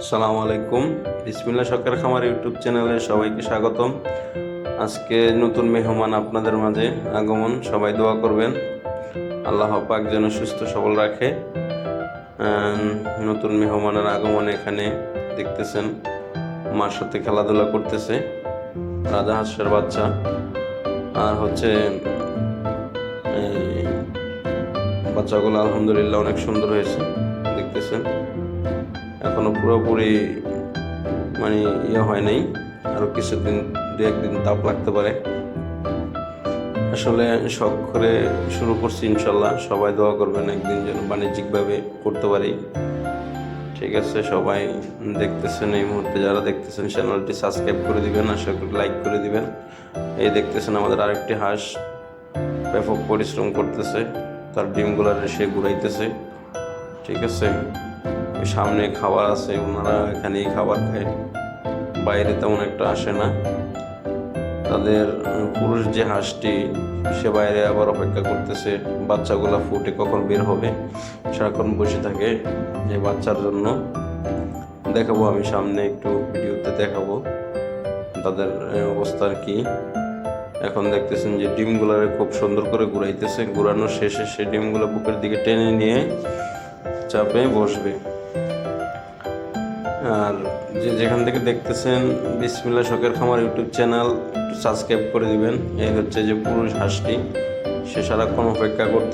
আসসালামু আলাইকুম। বিসমিল্লাহ শখের খামার ইউটিউব চ্যানেলে সবাইকে স্বাগতম। আজকে নতুন মেহমান আপনাদের মাঝে আগমন, সবাই দোয়া করবেন আল্লাহ পাক যেন সুস্থ সবল রাখে। নতুন মেহমানের আগমন এখানে দেখতেছেন, মার সাথে খেলাধুলা করতেছে রাজাহাঁসের বাচ্চা। আর হচ্ছে এই বাচ্চাগুলো আলহামদুলিল্লাহ অনেক সুন্দর হয়েছে, দেখতেছেন। এখনো পুরোপুরি মানে হয় নাই, আরো কিছুদিন, দু একদিন তাপ লাগতে পারে। আসলে শখ করে শুরু করছি, ইনশাল্লাহ সবাই দোয়া করবেন একদিন যেন বাণিজ্যিকভাবে করতে পারি। ঠিক আছে, সবাই দেখতেছেন, এই মুহূর্তে যারা দেখতেছেন চ্যানেলটি সাবস্ক্রাইব করে দিবেন, আশা করি লাইক করে দিবেন। এই দেখতেছেন আমাদের আরেকটি হাঁস ব্যাপক পরিশ্রম করতেছে, তার ডিমগুলার সে ঘুরাইতেছে। ঠিক আছে, সামনে খাবার আছে, ওনারা এখানেই খাবার খায়, বাইরে তেমন একটা আসে না। তাদের পুরুষ যে হাঁসটি সে বাইরে আবার অপেক্ষা করতেছে বাচ্চাগুলা ফুটে কখন বের হবে, সারাক্ষণ বসে থাকে এই বাচ্চার জন্য। দেখাবো আমি সামনে একটু ভিডিওতে দেখাবো তাদের অবস্থার কি। এখন দেখতেছেন যে ডিমগুলারে খুব সুন্দর করে ঘুরাইতেছে, ঘুরানোর শেষে সে ডিমগুলো বুকের দিকে টেনে নিয়ে চাপে বসবে। আর যেখান থেকে দেখতেছেন বিসমিল্লাহ শখের খামার ইউটিউব চ্যানেল সাবস্ক্রাইব করে দিবেন। এই হচ্ছে যে পুরুষ হাঁসটি, সে সারাক্ষণ অপেক্ষা করতে